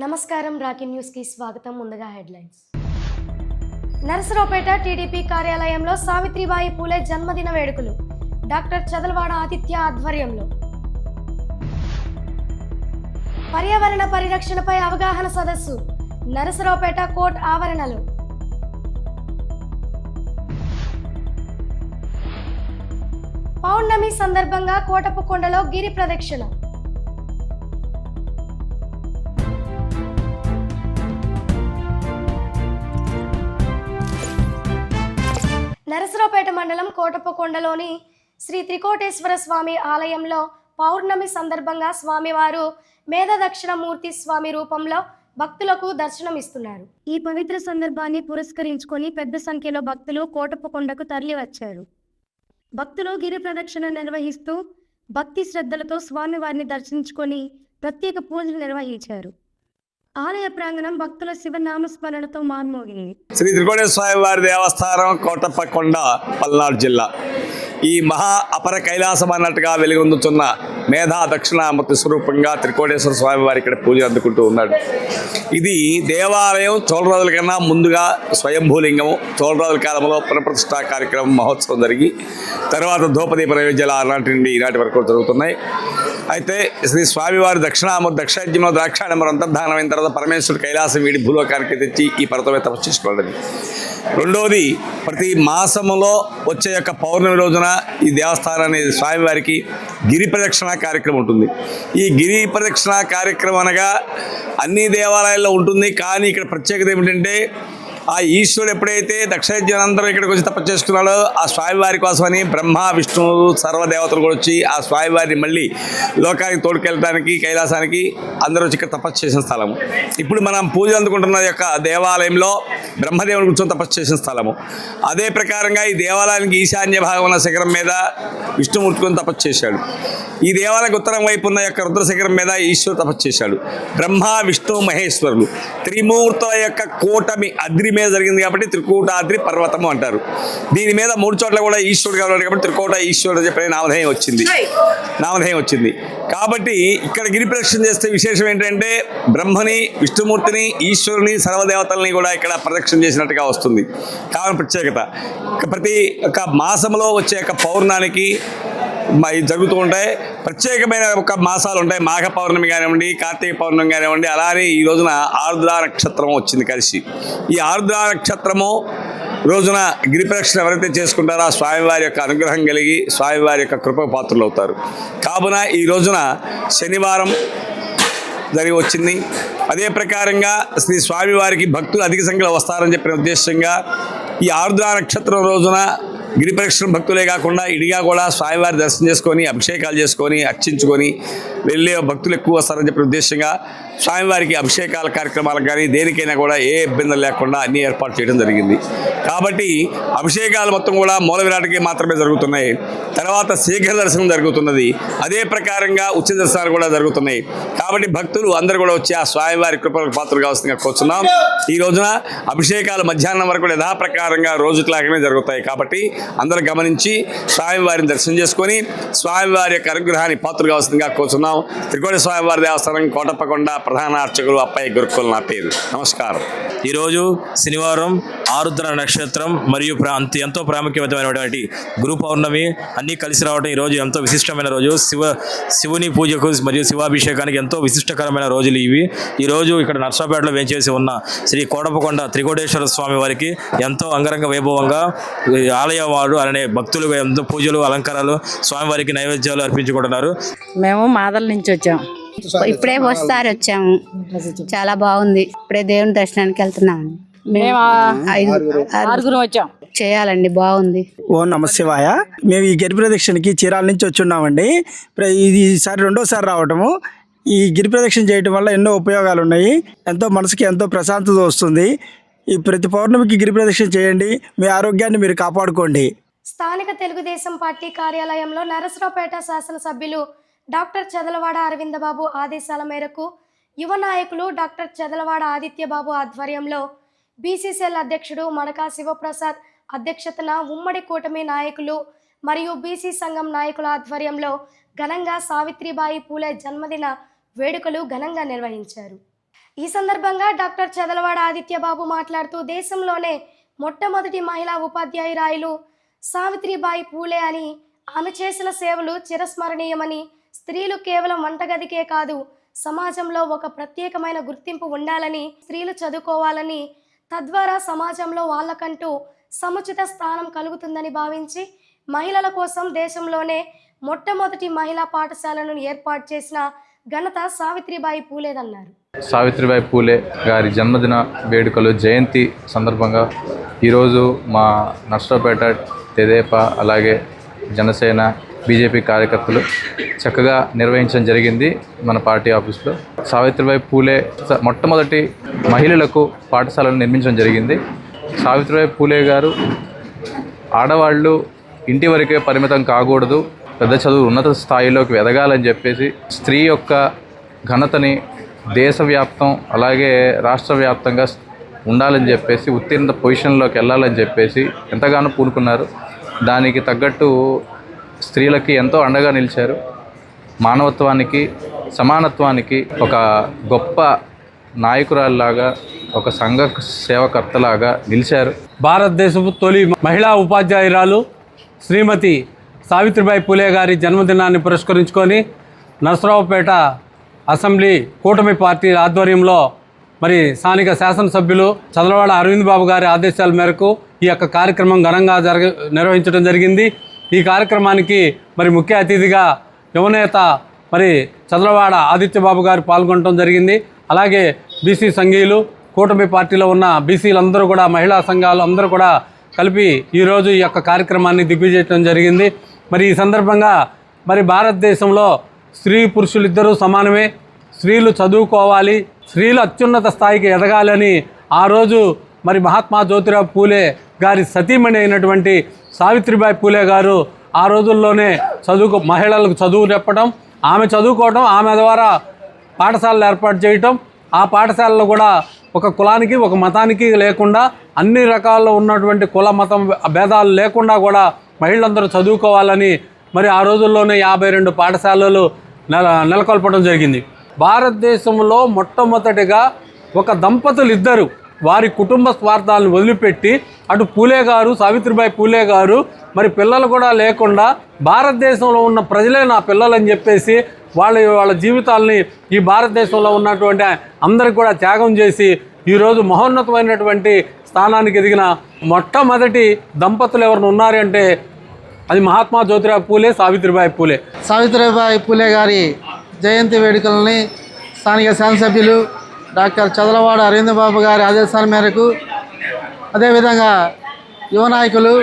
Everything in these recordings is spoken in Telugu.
నమస్కారం రాకీ న్యూస్ కి స్వాగతం. ముందుగా హెడ్లైన్స్. నరసరావుపేట టీడీపీ కార్యాలయంలో సావిత్రిబాయి పూలే జన్మదిన వేడుకలు డాక్టర్ చదలవాడ ఆదిత్య ఆధ్వర్యంలో. పర్యావరణ పరిరక్షణపై అవగాహన సదస్సు నరసరావుపేట కోర్టు ఆవరణలో. పౌర్ణమి సందర్భంగా కోటప్పకొండలో గిరి ప్రదక్షిణ. నరసరావుపేట మండలం కోటప్పకొండలోని శ్రీ త్రికోటేశ్వర స్వామి ఆలయంలో పౌర్ణమి సందర్భంగా స్వామివారు మేధదక్షిణమూర్తి స్వామి రూపంలో భక్తులకు దర్శనమిస్తున్నారు. ఈ పవిత్ర సందర్భాన్ని పురస్కరించుకొని పెద్ద సంఖ్యలో భక్తులు కోటప్పకొండకు తరలి వచ్చారు. భక్తులు గిరి ప్రదక్షిణ నిర్వహిస్తూ భక్తి శ్రద్ధలతో స్వామివారిని దర్శించుకొని ప్రత్యేక పూజలు నిర్వహించారు. ఆలయ ప్రాంగణం భక్తుల శివనామస్మరణతో మార్మోగింది. శ్రీ త్రికోటేశ్వర స్వామి వారి దేవస్థానం కోటప్పకొండ, పల్నాడు జిల్లా. ఈ మహా అపర కైలాసం అన్నట్టుగా వెలుగొందుతున్న మేధా దక్షిణామూర్తి స్వరూపంగా త్రికోటేశ్వర స్వామి వారి ఇక్కడ పూజలు అందుకుంటూ ఉన్నాడు. ఇది దేవాలయం చోళరాజుల కన్నా ముందుగా స్వయంభూలింగము. చోళరాజుల కాలంలో పునఃప్రతిష్ఠా కార్యక్రమం మహోత్సవం జరిగి తర్వాత ధూపదీప నైవేద్యాలు ఆనాటి నుండి ఈనాటి వరకు జరుగుతున్నాయి. అయితే శ్రీ స్వామివారి దక్షిణాజ్యంలో ద్రాక్షాడంబరం అంతర్ధానమైన తర్వాత పరమేశ్వరుడు కైలాసం వీడి భూలోకానికి తెచ్చి ఈ పర్వతమే తపస్సు చేసుకోవడం. రెండవది, ప్రతి మాసంలో వచ్చే యొక్క పౌర్ణమి రోజున ఈ దేవస్థానాన్ని స్వామివారికి గిరి ప్రదక్షిణ కార్యక్రమం ఉంటుంది. ఈ గిరి ప్రదక్షిణ కార్యక్రమం అనగా అన్ని దేవాలయాల్లో ఉంటుంది, కానీ ఇక్కడ ప్రత్యేకత ఏమిటంటే ఆ ఈశ్వరుడు ఎప్పుడైతే దక్షిణాజ్యం ఇక్కడికి వచ్చి తపస్సు చేసుకున్నాడో ఆ స్వామివారి కోసమని బ్రహ్మ విష్ణువు సర్వదేవతలు కూడా వచ్చి ఆ స్వామివారిని మళ్ళీ లోకానికి తోడుకెళ్ళడానికి కైలాసానికి అందరూ వచ్చి ఇక్కడ తపస్సు చేసిన స్థలము. ఇప్పుడు మనం పూజలు అందుకుంటున్న యొక్క దేవాలయంలో బ్రహ్మదేవుని కూర్చొని తపస్సు చేసిన స్థలము. అదే ప్రకారంగా ఈ దేవాలయానికి ఈశాన్య భాగం ఉన్న శిఖరం మీద విష్ణుమూర్తిని తపస్సు చేశాడు. ఈ దేవాలయానికి ఉత్తరం వైపు ఉన్న యొక్క రుద్ర శిఖరం మీద ఈశ్వరుడు తపస్సు చేశాడు. బ్రహ్మ విష్ణు మహేశ్వరులు త్రిమూర్తుల యొక్క కూటమి అద్రి మీద జరిగింది కాబట్టి త్రికూటాద్రి పర్వతము అంటారు. దీని మీద 3 చోట్ల కూడా ఈశ్వరుడు కాబట్టి త్రికోట ఈశ్వరుడు చెప్పే నామధేయం వచ్చింది. కాబట్టి ఇక్కడ గిరి ప్రదక్షిణ చేస్తే విశేషం ఏంటంటే బ్రహ్మని, విష్ణుమూర్తిని, ఈశ్వరుని, సర్వదేవతల్ని కూడా ఇక్కడ ప్రదక్షిణ చేసినట్టుగా వస్తుంది. కావున ప్రత్యేకత ప్రతి ఒక్క మాసంలో వచ్చే యొక్క పౌర్ణానికి జరుగుతూ ఉంటాయి. ప్రత్యేకమైన ఒక మాసాలు ఉంటాయి. మాఘ పౌర్ణమి కానివ్వండి, కార్తీక పౌర్ణమి కానివ్వండి. అలానే ఈ రోజున ఆరుద్ర నక్షత్రం వచ్చింది కలిసి. ఈ ఆరుద్ర నక్షత్రము రోజున గిరి ప్రదక్షిణ ఎవరైతే చేసుకుంటారో ఆ స్వామివారి యొక్క అనుగ్రహం కలిగి స్వామివారి యొక్క కృప పాత్రలు అవుతారు. కావున ఈ రోజున శనివారం జరిగి వచ్చింది. అదే ప్రకారంగా శ్రీ స్వామివారికి భక్తులు అధిక సంఖ్యలో వస్తారని చెప్పిన ఉద్దేశంగా ఈ ఆరుద్ర నక్షత్రం రోజున గిరి ప్రదక్షిణ భక్తులే కాకుండా ఇడిగా కూడా స్వామివారి దర్శనం చేసుకొని అభిషేకాలు చేసుకొని అర్చించుకొని వెళ్ళే భక్తులు ఎక్కువ వస్తారని చెప్పిన ఉద్దేశంగా స్వామివారికి అభిషేకాల కార్యక్రమాలకు కానీ దేనికైనా కూడా ఏ ఇబ్బందులు లేకుండా అన్ని ఏర్పాటు చేయడం జరిగింది. కాబట్టి అభిషేకాలు మొత్తం కూడా మూల విరాట్కి మాత్రమే జరుగుతున్నాయి. తర్వాత శీఘ్ర దర్శనం జరుగుతున్నది. అదే ప్రకారంగా ఉచిత దర్శనాలు కూడా జరుగుతున్నాయి. కాబట్టి భక్తులు అందరూ కూడా వచ్చి ఆ స్వామివారి కృపలకు పాత్రలు కావాల్సిందిగా కోరుతున్నాం. ఈ రోజున అభిషేకాలు మధ్యాహ్నం వరకు యథాప్రకారంగా రోజులాగానే జరుగుతాయి. కాబట్టి అందరూ గమనించి స్వామివారిని దర్శనం చేసుకొని స్వామివారి యొక్క అనుగ్రహాన్ని పాత్రలు కావాల్సిందిగా కోరుతున్నాం. త్రికోట స్వామివారి దేవస్థానం కోటప్పకొండ, ప్రధాన అర్చకులు అప్పయ్య గురుకుల్ నా పేరు. నమస్కారం. ఈరోజు శనివారం ఆరుద్ర నక్షత్రం మరియు ఎంతో ప్రాముఖ్యమైనటువంటి గురు పౌర్ణమి అన్నీ కలిసి రావడం ఈరోజు ఎంతో విశిష్టమైన రోజు. శివుని పూజకు మరియు శివాభిషేకానికి ఎంతో విశిష్టకరమైన రోజులు ఇవి. ఈరోజు ఇక్కడ నర్సాపేటలో వేంచేసి ఉన్న శ్రీ కోటప్పకొండ త్రికోటేశ్వర స్వామి వారికి ఎంతో అంగరంగ వైభవంగా ఆలయ వారు అలానే భక్తులు ఎంతో పూజలు అలంకారాలు స్వామివారికి నైవేద్యాలు అర్పించుకుంటున్నారు. మేము మాదల నుంచి వచ్చాము. ఇప్పుడే వచ్చాము. చాలా బాగుంది. ఇప్పుడే దేవుని దర్శనానికి వెళ్తున్నాము. మేము 5 వచ్చాం. చేయాలండి, బాగుంది. ఓ నమశివాయ. మేము ఈ గిరి ప్రదక్షిణకి చీరాల నుంచి వచ్చి ఉన్నామండి. ఇది ఈసారి 2వసారి రావటము. ఈ గిరి ప్రదక్షిణ చేయటం వల్ల ఎన్నో ఉపయోగాలు ఉన్నాయి. ఎంతో మనసుకి ఎంతో ప్రశాంతత వస్తుంది. ఈ ప్రతి పౌర్ణమికి గిరి ప్రదక్షిణ చేయండి. మీ ఆరోగ్యాన్ని మీరు కాపాడుకోండి. స్థానిక తెలుగుదేశం పార్టీ కార్యాలయంలో నరసరావుపేట శాసనసభ్యులు డాక్టర్ చదలవాడ అరవిందబాబు ఆదేశాల మేరకు యువ నాయకులు డాక్టర్ చదలవాడ ఆదిత్యబాబు ఆధ్వర్యంలో బీసీసీఎల్ అధ్యక్షుడు మడకా శివప్రసాద్ అధ్యక్షతన ఉమ్మడి కూటమి నాయకులు మరియు బీసీ సంఘం నాయకుల ఆధ్వర్యంలో ఘనంగా సావిత్రిబాయి పూలే జన్మదిన వేడుకలు ఘనంగా నిర్వహించారు. ఈ సందర్భంగా డాక్టర్ చదలవాడ ఆదిత్యబాబు మాట్లాడుతూ దేశంలోనే మొట్టమొదటి మహిళా ఉపాధ్యాయురాయలు సావిత్రిబాయి పూలే అని, ఆమె చేసిన సేవలు చిరస్మరణీయమని, స్త్రీలు కేవలం వంటగదికే కాదు సమాజంలో ఒక ప్రత్యేకమైన గుర్తింపు ఉండాలని, స్త్రీలు చదువుకోవాలని, తద్వారా సమాజంలో వాళ్ళకంటూ సముచిత స్థానం కలుగుతుందని భావించి మహిళల కోసం దేశంలోనే మొట్టమొదటి మహిళా పాఠశాలను ఏర్పాటు చేసిన ఘనత సావిత్రిబాయి పూలేదన్నారు. సావిత్రిబాయి పూలే గారి జన్మదిన వేడుకలు జయంతి సందర్భంగా ఈరోజు మా నర్సరావుపేట తెదేపా అలాగే జనసేన బీజేపీ కార్యకర్తలు చక్కగా నిర్వహించడం జరిగింది మన పార్టీ ఆఫీస్లో. సావిత్రిబాయి పూలే మొట్టమొదటి మహిళలకు పాఠశాలను నిర్మించడం జరిగింది. సావిత్రిబాయి పూలే గారు ఆడవాళ్ళు ఇంటి వరకే పరిమితం కాకూడదు, పెద్ద చదువు ఉన్నత స్థాయిలోకి ఎదగాలని చెప్పేసి స్త్రీ యొక్క ఘనతని దేశవ్యాప్తం అలాగే రాష్ట్ర వ్యాప్తంగా ఉండాలని చెప్పేసి ఉత్తీర్ణ పొజిషన్లోకి వెళ్ళాలని చెప్పేసి ఎంతగానో పూనుకున్నారు. దానికి తగ్గట్టు స్త్రీలకి ఎంతో అండగా నిలిచారు. మానవత్వానికి సమానత్వానికి ఒక గొప్ప నాయకురాల్లాగా, ఒక సంఘ సేవకర్తలాగా నిలిచారు. భారతదేశపు తొలి మహిళా ఉపాధ్యాయురాలు శ్రీమతి సావిత్రిబాయి పూలే గారి జన్మదినాన్ని పురస్కరించుకొని నరసరావుపేట అసెంబ్లీ కూటమి పార్టీ ఆధ్వర్యంలో మరి స్థానిక శాసనసభ్యులు చదలవాడ అరవింద్ బాబు గారి ఆదేశాల మేరకు ఈ యొక్క కార్యక్రమం ఘనంగా నిర్వహించడం జరిగింది. ఈ కార్యక్రమానికి మరి ముఖ్య అతిథిగా యువనేత మరి చదలవాడ ఆదిత్యబాబు గారు పాల్గొనడం జరిగింది. అలాగే బీసీ సంఘీయులు, కూటమి పార్టీలో ఉన్న బీసీలందరూ కూడా, మహిళా సంఘాలు అందరూ కూడా కలిపి ఈరోజు ఈ యొక్క కార్యక్రమాన్ని దిగ్విజయం జరిగింది. మరి ఈ సందర్భంగా మరి భారతదేశంలో స్త్రీ పురుషులు ఇద్దరూ సమానమే, స్త్రీలు చదువుకోవాలి, స్త్రీలు అత్యున్నత స్థాయికి ఎదగాలని ఆ రోజు మరి మహాత్మా జ్యోతిరావు పూలే గారి సతీమణి అయినటువంటి సావిత్రిబాయి పూలే గారు ఆ రోజుల్లోనే మహిళలకు చదువు చెప్పడం, ఆమె చదువుకోవడం, ఆమె ద్వారా పాఠశాలలు ఏర్పాటు చేయటం, ఆ పాఠశాలలో కూడా ఒక కులానికి ఒక మతానికి లేకుండా అన్ని రకాల్లో ఉన్నటువంటి కుల మతం భేదాలు లేకుండా కూడా మహిళలందరూ చదువుకోవాలని మరి ఆ రోజుల్లోనే 52 పాఠశాలలు నెలకొల్పడం జరిగింది. భారతదేశంలో మొట్టమొదటిగా ఒక దంపతులు ఇద్దరు వారి కుటుంబ స్వార్థాలను వదిలిపెట్టి అటు పూలే గారు, సావిత్రిబాయి పూలే గారు మరి పిల్లలు కూడా లేకుండా భారతదేశంలో ఉన్న ప్రజలే నా పిల్లలని చెప్పేసి వాళ్ళ జీవితాలని ఈ భారతదేశంలో ఉన్నటువంటి అందరికి కూడా త్యాగం చేసి ఈరోజు మహోన్నతమైనటువంటి స్థానానికి ఎదిగిన మొట్టమొదటి దంపతులు ఎవరు ఉన్నారంటే అది మహాత్మా జ్యోతిరావు పూలే, సావిత్రిబాయి పూలే. సావిత్రిబాయి పూలే గారి జయంతి వేడుకలని స్థానిక శాసనసభ్యులు డాక్టర్ చదలవాడ అరవింద్ బాబు గారి ఆదేశాల మేరకు, అదేవిధంగా యువ నాయకులు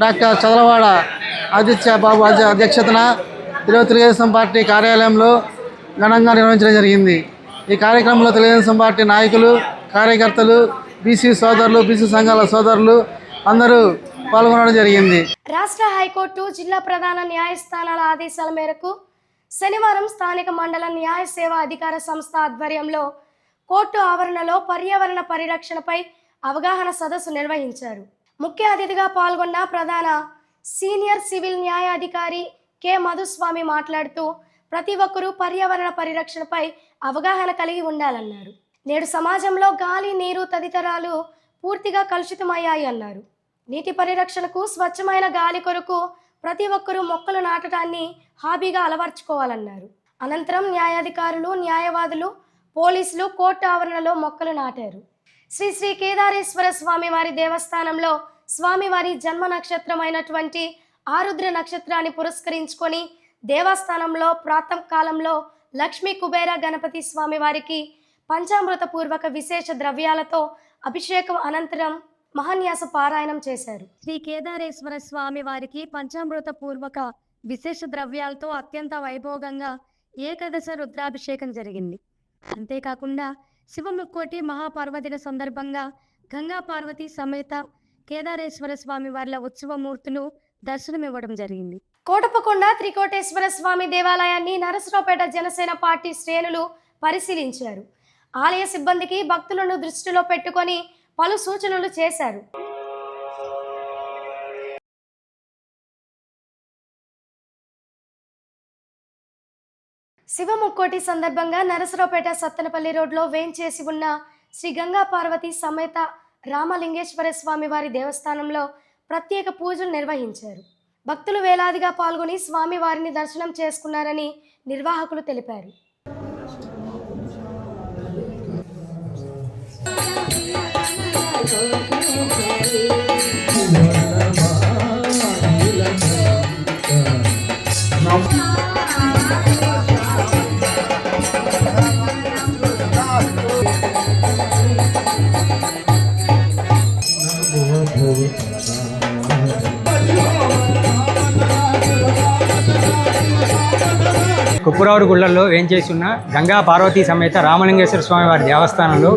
డాక్టర్ చదలవాడ ఆదిత్య బాబు అధ్యక్షతన ఈరోజు తెలుగుదేశం పార్టీ కార్యాలయంలో ఘనంగా నిర్వహించడం జరిగింది. ఈ కార్యక్రమంలో తెలుగుదేశం పార్టీ నాయకులు, కార్యకర్తలు, బీసీ సోదరులు, బీసీ సంఘాల సోదరులు అందరూ పాల్గొనడం జరిగింది. రాష్ట్ర హైకోర్టు జిల్లా ప్రధాన న్యాయస్థానాల ఆదేశాల మేరకు శనివారం స్థానిక మండల న్యాయ సేవా అధికార సంస్థ ఆధ్వర్యంలో కోర్టు ఆవరణలో పర్యావరణ పరిరక్షణపై అవగాహన సదస్సు నిర్వహించారు. ముఖ్య అతిథిగా పాల్గొన్న ప్రధాన సీనియర్ సివిల్ న్యాయాధికారి కె మధుస్వామి మాట్లాడుతూ ప్రతి ఒక్కరూ పర్యావరణ పరిరక్షణపై అవగాహన కలిగి ఉండాలన్నారు. నేడు సమాజంలో గాలి, నీరు తదితరాలు పూర్తిగా కలుషితమయ్యాయి అన్నారు. నీటి పరిరక్షణకు, స్వచ్ఛమైన గాలి కొరకు ప్రతి ఒక్కరూ మొక్కలు నాటడాన్ని హాబీగా అలవర్చుకోవాలన్నారు. అనంతరం న్యాయాధికారులు, న్యాయవాదులు, పోలీసులు కోర్టు ఆవరణలో మొక్కలు నాటారు. శ్రీ శ్రీ కేదారేశ్వర స్వామివారి దేవస్థానంలో స్వామివారి జన్మ నక్షత్రమైనటువంటి ఆరుద్ర నక్షత్రాన్ని పురస్కరించుకొని దేవస్థానంలో ప్రాతః కాలంలో లక్ష్మీ కుబేర గణపతి స్వామివారికి పంచామృత పూర్వక విశేష ద్రవ్యాలతో అభిషేకం అనంతరం మహాన్యాస పారాయణం చేశారు. శ్రీ కేదారేశ్వర స్వామి వారికి పంచామృత పూర్వక విశేష ద్రవ్యాలతో అత్యంత వైభోగంగా ఏకాదశ రుద్రాభిషేకం జరిగింది. అంతేకాకుండా శివముక్కోటి మహాపర్వదిన సందర్భంగా గంగా పార్వతి సమేత కేదారేశ్వర స్వామి వార్ల ఉత్సవమూర్తులు దర్శనమివ్వడం జరిగింది. కోటపకొండ త్రికోటేశ్వర స్వామి దేవాలయాన్ని నరసరావుపేట జనసేన పార్టీ శ్రేణులు పరిశీలించారు. ఆలయ సిబ్బందికి భక్తులను దృష్టిలో పెట్టుకొని పలు సూచనలు చేశారు. శివ ముక్కోటి సందర్భంగా నరసరావుపేట సత్తెనపల్లి రోడ్లో వేంచేసి ఉన్న శ్రీ గంగా పార్వతి సమేత రామలింగేశ్వర స్వామి వారి దేవస్థానంలో ప్రత్యేక పూజలు నిర్వహించారు. భక్తులు వేలాదిగా పాల్గొని స్వామి వారిని దర్శనం చేసుకున్నారని నిర్వాహకులు తెలిపారు. కుప్పురావుడు గుళ్ళల్లో వేంచేసి ఉన్న గంగా పార్వతీ సమేత రామలింగేశ్వర స్వామి వారి దేవస్థానంలో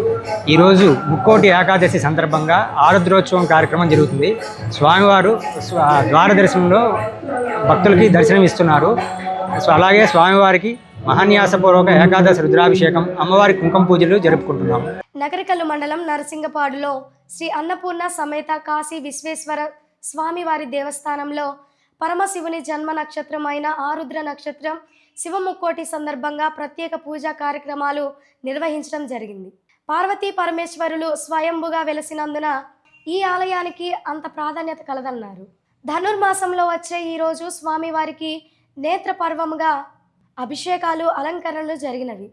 ఈరోజు ముక్కోటి ఏకాదశి సందర్భంగా ఆరుద్రోత్సవం కార్యక్రమం జరుగుతుంది. స్వామివారు ద్వార దర్శనంలో భక్తులకి దర్శనం ఇస్తున్నారు. అలాగే స్వామివారికి మహాన్యాసపూర్వక ఏకాదశి రుద్రాభిషేకం, అమ్మవారి కుంకుమ పూజలు జరుపుకుంటున్నాము. నగరికల్లు మండలం నరసింగపాడులో శ్రీ అన్నపూర్ణ సమేత కాశీ విశ్వేశ్వర స్వామి వారి దేవస్థానంలో పరమశివుని జన్మ నక్షత్రం అయిన ఆరుద్ర నక్షత్రం శివముక్కోటి సందర్భంగా ప్రత్యేక పూజా కార్యక్రమాలు నిర్వహించడం జరిగింది. పార్వతీ పరమేశ్వరులు స్వయంభుగా వెలసినందున ఈ ఆలయానికి అంత ప్రాధాన్యత కలదన్నారు. ధనుర్మాసంలో వచ్చే ఈరోజు స్వామివారికి నేత్ర పర్వముగా అభిషేకాలు, అలంకరణలు జరిగినవి.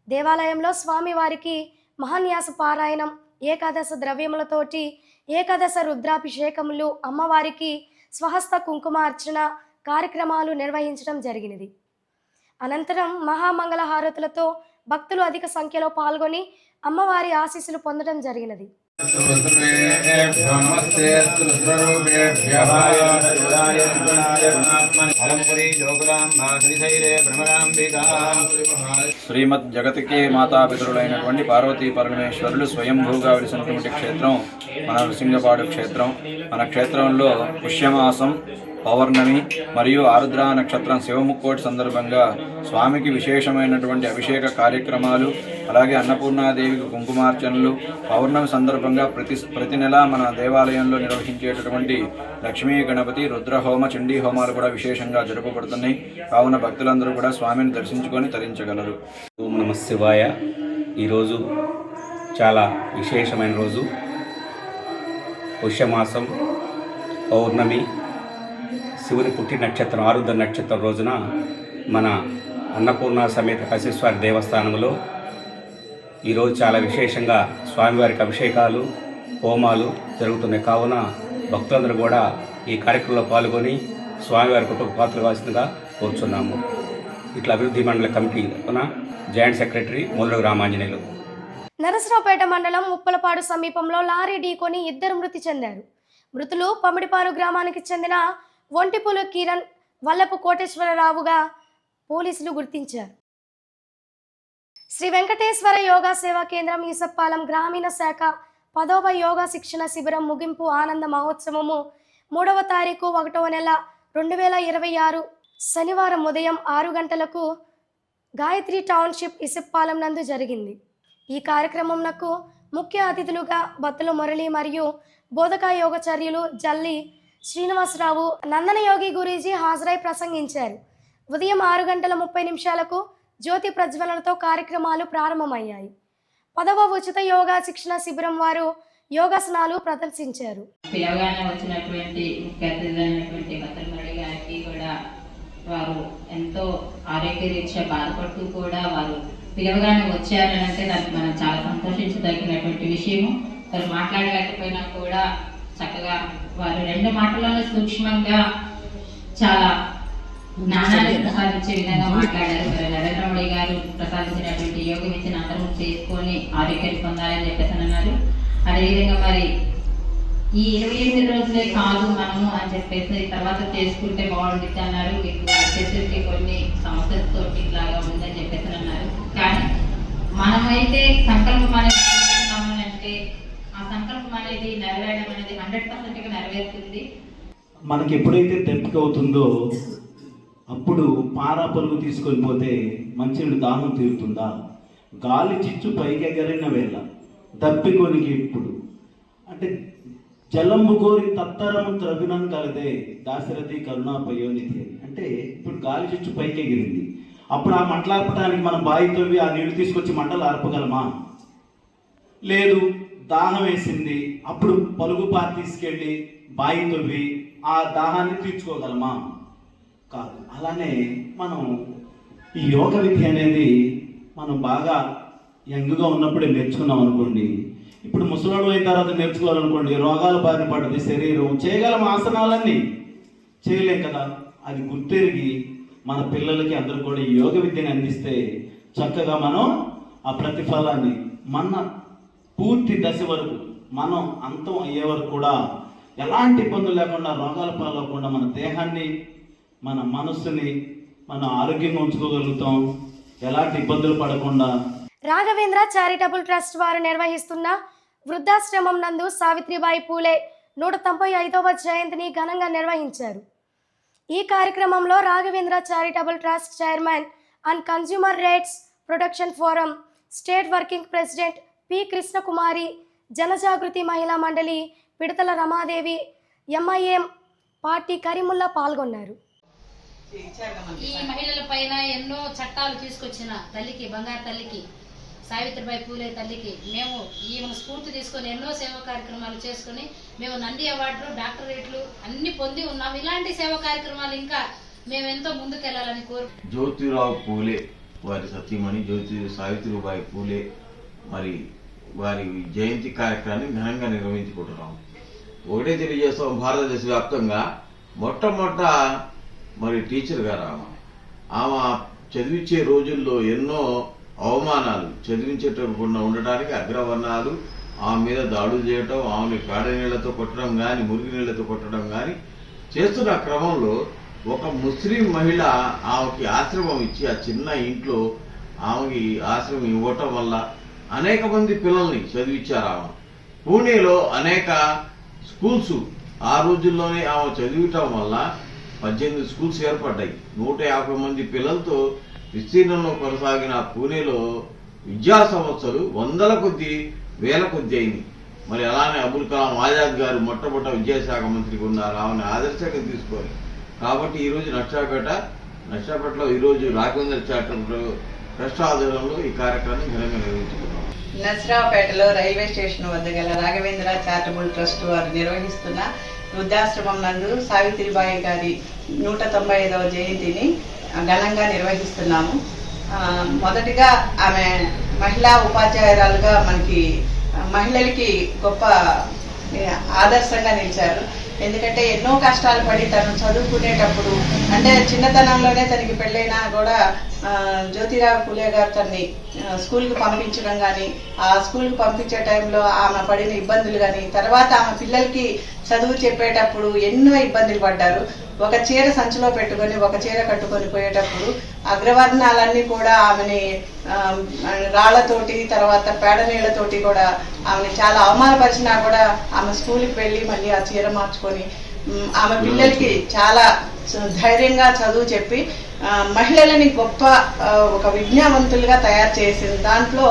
దేవాలయంలో స్వామివారికి మహాన్యాస పారాయణం, ఏకాదశ ద్రవ్యములతోటి ఏకాదశ రుద్రాభిషేకములు, అమ్మవారికి స్వహస్త కుంకుమార్చన కార్యక్రమాలు నిర్వహించడం జరిగినది. అనంతరం మహామంగళ హారతులతో భక్తులు అధిక సంఖ్యలో పాల్గొని అమ్మవారి ఆశీస్సులు పొందడం జరిగినది. శ్రీమద్ జగతికి మాతాపితరులైనటువంటి పార్వతీ పరమేశ్వరులు స్వయంభూగా వెలిసినటువంటి క్షేత్రం మన నరసింగపాడు క్షేత్రం. మన క్షేత్రంలో పుష్యమాసం, పౌర్ణమి మరియు ఆరుద్ర నక్షత్రం శివముక్కోటి సందర్భంగా స్వామికి విశేషమైనటువంటి అభిషేక కార్యక్రమాలు, అలాగే అన్నపూర్ణాదేవికి కుంకుమార్చనలు, పౌర్ణమి సందర్భంగా ప్రతి నెల మన దేవాలయంలో నిర్వహించేటటువంటి లక్ష్మీ గణపతి, రుద్రహోమ, చండీ హోమాలు కూడా విశేషంగా జరుపబడుతున్నాయి. కావున భక్తులందరూ కూడా స్వామిని దర్శించుకొని తరించగలరు. ఓం నమ శివాయ. ఈరోజు చాలా విశేషమైన రోజు. పుష్యమాసం, పౌర్ణమి, శివుని పుట్టి నక్షత్రం ఆరుద్ర నక్షత్రం రోజున మన అన్నపూర్ణ సమేత కాశీశ్వర దేవస్థానంలో ఈరోజు చాలా విశేషంగా స్వామివారికి అభిషేకాలు, హోమాలు జరుగుతున్నాయి. కావున భక్తులందరూ కూడా ఈ కార్యక్రమంలో పాల్గొని స్వామివారి కుటుంబ పాత్రలు కావాల్సిందిగా కోరుచున్నాము. ఇట్లా అభివృద్ధి మండల committee joint secretary Mularao Ramanjaneyulu. Narasaraopet మండలం ఉప్పలపాడు సమీపంలో లారీ ఢీకొని 2 మృతి చెందారు. మృతులు పమిడిపారు గ్రామానికి చెందిన ఒంటిపులు కిరణ్, వల్లపు కోటేశ్వరరావుగా పోలీసులు గుర్తించారు. శ్రీ వెంకటేశ్వర యోగా సేవా కేంద్రం ఈసప్పాలెం గ్రామీణ శాఖ 10వ యోగా శిక్షణ శిబిరం ముగింపు ఆనంద మహోత్సవము 3వ తారీఖు 1వ నెల 2026 శనివారం ఉదయం 6 గంటలకు గాయత్రి టౌన్షిప్ ఈసప్పాలెం నందు జరిగింది. ఈ కార్యక్రమంకు ముఖ్య అతిథులుగా బత్తుల మురళి మరియు బోధక యోగచర్యులు జల్లి శ్రీనివాసరావు, నందనయోగి గురూజీ హాజరై ప్రసంగించారు. ఉదయం 6:30 జ్యోతి ప్రజ్వలనతో కార్యక్రమాలు ప్రారంభమయ్యాయి. 10వ ఉచిత యోగా శిక్షణ శిబిరం వారు యోగాసనాలు ప్రదర్శించారు. పిలవగానే వచ్చినటువంటి ముఖ్య అతిథులైనటువంటి బత్తుల మురళి గారికి కూడా వారు ఎంతో ఆరోగ్యరీత్యా బాధపడుతూ కూడా వారు పిలవగానే వచ్చారని అంటే దానికి మనం చాలా సంతోషించదగినటువంటి విషయము. వారు మాట్లాడలేకపోయినా కూడా చక్కగా వారు 2 మాటలలో సూక్ష్మంగా చాలా జ్ఞానాన్ని ప్రసాదించే విధంగా మాట్లాడారు. నరేంద్ర మోడీ గారు ప్రసాదించినటువంటి యోగ విద్యను అందరూ చేసుకొని ఆరోగ్యాన్ని పొందాలని చెప్పేసి అన్నారు. అదేవిధంగా మరి ఈ 28 రోజులే కాదు మనము అని చెప్పేసి తర్వాత చేసుకుంటే బాగుంటుంది అన్నారు. మీకు వచ్చేసరికి కొన్ని సమస్యలతో ఇట్లాగా ఉందని చెప్పేసి అన్నారు. కానీ మనమైతే సంకల్పం అనేది తీసుకున్నాము అంటే ఆ సంకల్పం అనేది నెరవేరడం అనేది 100% నెరవేరుతుంది. మనకి ఎప్పుడైతే దప్పిక అవుతుందో అప్పుడు పారా పరుగు తీసుకొని పోతే మంచినీళ్ళు దాహం తీరుతుందా? గాలి చిచ్చు పైకి ఎగరిన వేళ దప్పికొనికి ఇప్పుడు అంటే జలంబు కోరి తత్తరము త్రగునం కలదే దాశరథి కరుణా పయోనిధి. అంటే ఇప్పుడు గాలి చిచ్చు పైకి ఎగిరింది, అప్పుడు ఆ మంటలార్పడానికి మనం బావి తవ్వి ఆ నీళ్లు తీసుకొచ్చి మంటలు ఆర్పగలమా? లేదు, దాహం వేసింది, అప్పుడు పలుగు పార తీసుకెళ్ళి బావి తవ్వి ఆ దాహాన్ని తీర్చుకోగలమా? కాదు. అలానే మనం ఈ యోగ విద్య అనేది మనం బాగా యంగ్గా ఉన్నప్పుడే నేర్చుకున్నాం అనుకోండి, ఇప్పుడు ముసలాడు అయిన తర్వాత నేర్చుకోవాలనుకోండి, రోగాల బారిన పడ్డది శరీరం, చేయగలం ఆసనాలన్నీ చేయలేం కదా. అది గుర్తెరిగి మన పిల్లలకి అందరూ కూడా ఈ యోగ విద్యను అందిస్తే చక్కగా మనం ఆ ప్రతిఫలాన్ని మన పూర్తి దశ వరకు మనం అంతం అయ్యే వరకు కూడా ఎలాంటి ఇబ్బందులు లేకుండా, రోగాల పాలవకుండా మన దేహాన్ని, మన మనస్సుని మనం ఆరోగ్యంగా ఉంచుకోగలుగుతాం, ఎలాంటి ఇబ్బందులు పడకుండా. రాఘవేంద్ర చారిటబుల్ ట్రస్ట్ వారు నిర్వహిస్తున్న వృద్ధాశ్రమం నందు సావిత్రిబాయి పూలే 195వ జయంతిని ఘనంగా నిర్వహించారు. ఈ కార్యక్రమంలో Raghavendra charitable trust chairman and consumer rights protection forum state working president P Krishnakumari, Janajagruthi Mahila Mandali Pidathala Ramadevi, MIM party Kareemulla పాల్గొన్నారు. ఈ మహిళల పైన ఎన్నో చట్టాలు తీసుకొచ్చిన తల్లికి, బంగారు తల్లికి, సావిత్రిబాయి పూలే తల్లికి మేము ఈమెను స్ఫూర్తి తీసుకొని ఎన్నో సేవా కార్యక్రమాలు చేసుకుని మేము నంది అవార్డులు, డాక్టరేట్లు అన్ని పొంది ఉన్నాం. ఇలాంటి సేవా కార్యక్రమాలు ఇంకా మేము ఎంతో ముందుకెళ్లాలని కోరు. జ్యోతిరావు పూలే వారి సతీమణి సావిత్రిబాయి పూలే మరి వారి జయంతి కార్యక్రమాన్ని ఘనంగా నిర్వహించుకుంటున్నాం. ఒకటే తెలియజేస్తాం, భారతదేశ వ్యాప్తంగా మొట్టమొదట మరి టీచర్ గారు ఆమె చదివించే రోజుల్లో ఎన్నో అవమానాలు, చదివించేటకుండా ఉండటానికి అగ్రవర్ణాలు ఆమె మీద దాడులు చేయటం, ఆమెని పేడ నీళ్లతో కొట్టడం కానీ, మురికి నీళ్లతో కొట్టడం కానీ చేస్తున్న క్రమంలో ఒక ముస్లిం మహిళ ఆమెకి ఆశ్రమం ఇచ్చి, ఆ చిన్న ఇంట్లో ఆమెకి ఆశ్రమం ఇవ్వటం వల్ల అనేక మంది పిల్లల్ని చదివించారు. ఆమె పూణేలో అనేక స్కూల్స్ ఆ రోజుల్లోనే ఆమె చదివటం వల్ల 18 స్కూల్స్ ఏర్పడ్డాయి. 150 మంది పిల్లలతో విస్తీర్ణంలో కొనసాగిన పూణేలో విద్యా సంస్థలు వందల కొద్ది, వేల కొద్ది అయింది. మరి అలానే అబుల్ కలాం ఆజాద్ గారు మొట్టమొదటి విద్యాశాఖ మంత్రికి ఉన్నారు, ఆమెను ఆదర్శంగా తీసుకొని. కాబట్టి ఈరోజు నర్సాపేటలో ఈరోజు రాఘవేంద్ర చారిటబుల్ ట్రస్ట్ ఆధ్వర్యంలో ఈ కార్యక్రమాన్ని ఘనంగా నిర్వహించుకున్నాం. నర్సరావుపేటలో రైల్వే స్టేషన్ వద్ద గల రాఘవేంద్ర చారిటబుల్ ట్రస్ట్ వారు నిర్వహిస్తున్న వృద్ధాశ్రమం నందు సావిత్రిబాయి గారి 195వ జయంతిని ఘనంగా నిర్వహిస్తున్నాము. మొదటిగా ఆమె మహిళా ఉపాధ్యాయురాలుగా మనకి మహిళలకి గొప్ప ఆదర్శంగా నిలిచారు. ఎందుకంటే ఎన్నో కష్టాలు పడి తను చదువుకునేటప్పుడు, అంటే చిన్నతనంలోనే తనకి పెళ్ళైనా కూడా జ్యోతిరావు పూలే గారు తనని స్కూల్కి పంపించడం కానీ, ఆ స్కూల్కి పంపించే టైంలో ఆమె పడిన ఇబ్బందులు కానీ, తర్వాత ఆమె పిల్లలకి చదువు చెప్పేటప్పుడు ఎన్నో ఇబ్బందులు పడ్డారు. ఒక చీర సంచిలో పెట్టుకొని, ఒక చీర కట్టుకొని పోయేటప్పుడు అగ్రవర్ణాలన్నీ కూడా ఆమెని రాళ్లతోటి, తర్వాత పేడ నీళ్లతోటి కూడా ఆమెని చాలా అవమానపరిచినా కూడా ఆమె స్కూల్కి వెళ్ళి మళ్ళీ ఆ చీర మార్చుకొని ఆమె పిల్లలకి చాలా ధైర్యంగా చదువు చెప్పి మహిళలని గొప్ప ఒక విజ్ఞావంతులుగా తయారు చేసింది. దాంట్లో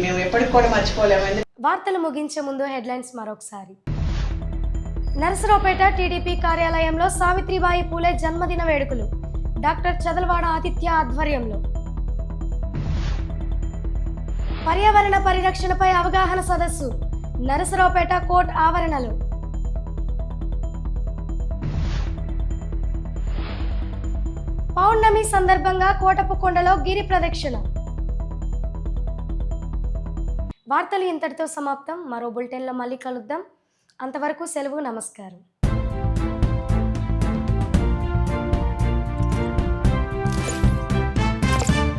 మేము ఎప్పటికి కూడా మర్చిపోలేము. వార్తలు ముగించే ముందు హెడ్లైన్స్ మరొకసారి. నరసరావుపేట టీడీపీ కార్యాలయంలో సావిత్రిబాయి పూలే జన్మదిన వేడుకలు డాక్టర్ చదలవాడ ఆదిత్య ఆధ్వర్యంలో. పర్యావరణ పరిరక్షణపై అవగాహన సదస్సు నరసరావుపేట కోర్టు ఆవరణలో. పౌర్ణమి సందర్భంగా కోటప్పకొండలో గిరి ప్రదక్షిణ. వార్తలు ఇంతటితో సమాప్తం. మరో బులెటిన్లో మళ్ళీ కలుద్దాం. అంతవరకు సెలవు. నమస్కారం.